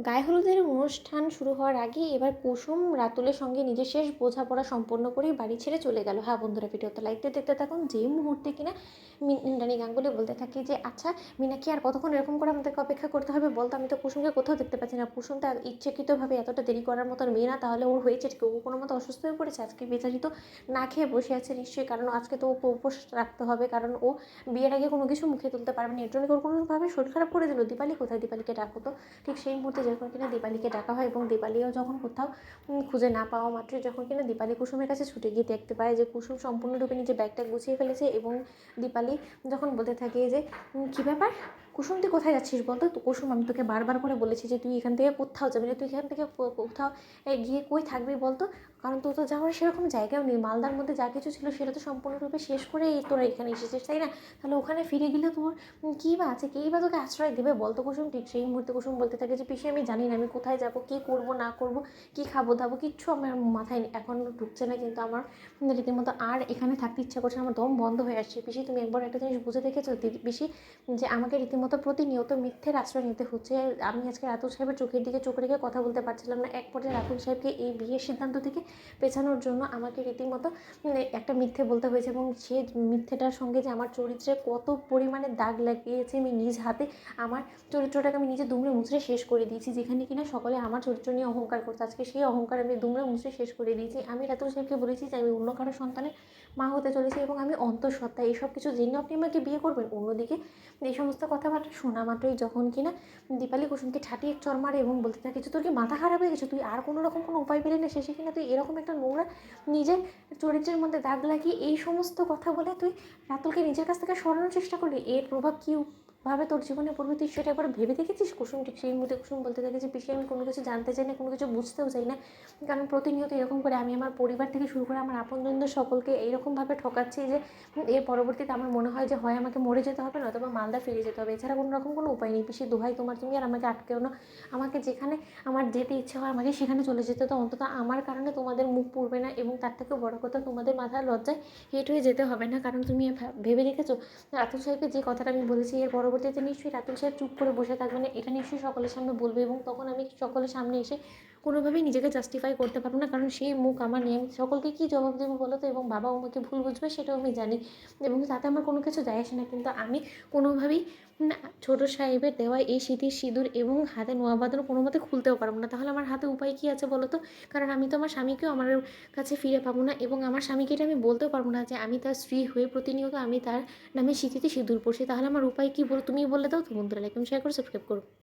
গায়ে হলুদের অনুষ্ঠান শুরু হওয়ার আগেই এবার কুসুম রাতুলের সঙ্গে নিজের শেষ বোঝাপড়া সম্পন্ন করেই বাড়ি ছেড়ে চলে গেল। হ্যাঁ বন্ধুরা, ভিডিওতে লাইক দিয়ে দেখতে থাকুন। যেই মুহূর্তে কিনা রানী গাঙ্গুলি বলতে থাকি যে আচ্ছা মিনাকি, আর কতক্ষণ এরকম করে আমাদেরকে অপেক্ষা করতে হবে বলতো, আমি তো কুসুমকে কোথাও দেখতে পাচ্ছি না। কুসুম তো ইচ্ছাকৃতভাবে এতটা দেরি করার মতো মেয়ে না, তাহলে ওর হয়েছে কি? ও কোনো মতো অসুস্থ হয়ে পড়েছে আজকে, বেচারি তো না খেয়ে বসে আছে নিশ্চয়ই, কারণ আজকে তো ওকে উপোস রাখতে হবে, কারণ ও বিয়ের আগে কোনো কিছু মুখে তুলতে পারবে না। এর জন্য ওর কোনোভাবে শরীর খারাপ করে দিল। দীপালি কোথায়? দীপালিকে ডাকো তো। ঠিক সেই মুহূর্তে যখন কিনা দীপালিকে ডাকা হয় এবং দীপালিও যখন কোথাও খুঁজে না পাওয়া মাত্রই যখন কিনা দীপালি কুসুমের কাছে ছুটে গিয়ে দেখতে পায় যে কুসুম সম্পূর্ণরূপে নিজে ব্যাগটা গুছিয়ে ফেলেছে, এবং দীপালি যখন বলতে থাকে যে কী ব্যাপার কুসুম, তুই কোথায় যাচ্ছিস বলতো? তো কুসুম, আমি তোকে বারবার করে বলেছি যে তুই এখান থেকে কোথাও যাবি না, তুই এখান থেকে কোথাও গিয়ে কই থাকবি বলতো, কারণ তোর তো যাওয়ার সেরকম জায়গাও নেই। মালদার মধ্যে যা কিছু ছিল সেটা তো সম্পূর্ণরূপে শেষ করে তোরা এখানে এসেছিস, তাই না? তাহলে ওখানে ফিরে গেলে তোর কী বা আছে, কেই বা তোকে আশ্রয় দেবে বলতো কুসুম? ঠিক সেই মুহূর্তে কুসুম বলতে থাকে যে পিসি, আমি জানি না আমি কোথায় যাব, কী করবো না করবো, কী খাবো দাবো, কিচ্ছু আমার মাথায় এখন ঢুকছে না, কিন্তু আমার রীতিমতো আর এখানে থাকতে ইচ্ছা করছে না, আমার দম বন্ধ হয়ে আসছে। পিসি, তুমি একবার একটা জিনিস বুঝে দেখেছো পিসি, যে আমাকে রীতিমতো প্রতিনিয়ত মিথ্যের আশ্রয় নিতে হচ্ছে। আমি আজকে রাতুল সাহেবের চোখের দিকে চোখ রেখে কথা বলতে পারছিলাম না। এক পর্যায়ে রাতুল সাহেবকে এই বিয়ের সিদ্ধান্ত থেকে পেছানোর জন্য আমাকে রীতিমতো একটা মিথ্যে বলতে হয়েছে, এবং সে মিথ্যেটার সঙ্গে যে আমার চরিত্রে কত পরিমাণে দাগ লাগিয়েছে আমি নিজ হাতে আমার চরিত্রটাকে আমি নিজে দুমড়ে মুচড়ে শেষ করে দিয়েছি। যেখানে কিনা সকলে আমার চরিত্র নিয়ে অহংকার করছে, আজকে সেই অহংকার আমি দুমড়ে মুচড়ে শেষ করে দিয়েছি। আমি রাতুল সাহেবকে বলেছি যে আমি অন্য কারো সন্তানের মা হতে চলেছি এবং আমি অন্তঃসত্ত্বা, এইসব কিছু জেনে আপনি আমাকে বিয়ে করবেন। অন্যদিকে এই সমস্ত কথাবার্তা শোনা মাত্রই যখন কিনা দীপালি কুসুমকে ছাটিয়ে চর মারে এবং বলতে থাকে যে তোর কি মাথা খারাপ হয়ে গেছে, তুই আর কোনো রকম কোনো উপায় পেলি না, শেষে কিনা তুই এরকম একটা নোংরা নিজের চরিত্রের মধ্যে দাগ লাগিয়ে এই সমস্ত কথা বলে তুই রাতুলকে নিজের কাছ থেকে সরানোর চেষ্টা করলি। এর প্রভাব কী ভাবে তোর জীবনে পড়বে তুই সেটা একবার ভেবে দেখেছিস? কুসুম ঠিক সেই মুহূর্তে কুসুম বলতে থাকে যে পিসি, আমি কোনো কিছু জানতে চাই না, কোনো কিছু বুঝতেও চাই না, কারণ প্রতিনিয়ত এরকম করে আমি আমার পরিবার থেকে শুরু করে আমার আপনজনদের সকলকে এইরকমভাবে ঠকাচ্ছি যে এর পরবর্তীতে আমার মনে হয় যে হয় আমাকে মরে যেতে হবে, নয়তো বা মালদা ফিরে যেতে হবে, এছাড়া কোনো রকম কোনো উপায় নেই। পিসি দোহাই তোমার, তুমি আর আমাকে আটকেও না। আমাকে যেখানে আমার যেতে ইচ্ছে হয় আমাকে সেখানে চলে যেতে, তো অন্তত আমার কারণে তোমাদের মুখ পুড়বে না, এবং তার থেকেও বড় কথা তোমাদের মাথার লজ্জায় হেঁট হয়ে যেতে হবে না, কারণ তুমি ভেবে রেখেছো রাতুল সাহেবকে যে কথাটা আমি বলেছি এর পরবর্তীতে নিশ্চয়ই রাতুল সাহেব চুপ করে বসে থাকবে না, এটা নিশ্চয়ই সকলের সামনে বলবে, এবং তখন আমি সকলের সামনে এসে কোনোভাবেই নিজেকে জাস্টিফাই করতে পারবো না, কারণ সেই মুখ আমার নিয়ে আমি সকলকে কী জবাব দেবো বলো তো? এবং বাবা আমাকে ভুল বুঝবে সেটাও আমি জানি, এবং তাতে আমার কোনো কিছু যায় আসে না, কিন্তু আমি কোনোভাবেই ছোটো সাহেবের দেওয়া এই সিঁথির সিঁদুর এবং হাতে নোয়া বাঁধানো কোনো মতে খুলতেও পারবো না। তাহলে আমার হাতে উপায় কী আছে বলো তো? কারণ আমি তো আমার স্বামীকেও আমার কাছে ফিরে পাবো না, এবং আমার স্বামীকে এটা আমি বলতেও পারবো না যে আমি তার স্ত্রী হয়ে প্রতিনিয়ত আমি তার নামে সিঁথিতে সিঁদুর পড়ছি। তাহলে আমার উপায় কী বলো? তুমিই বলে দাও তো। বন্ধুরা, লাইক এবং শেয়ার করে সাবস্ক্রাইব করো।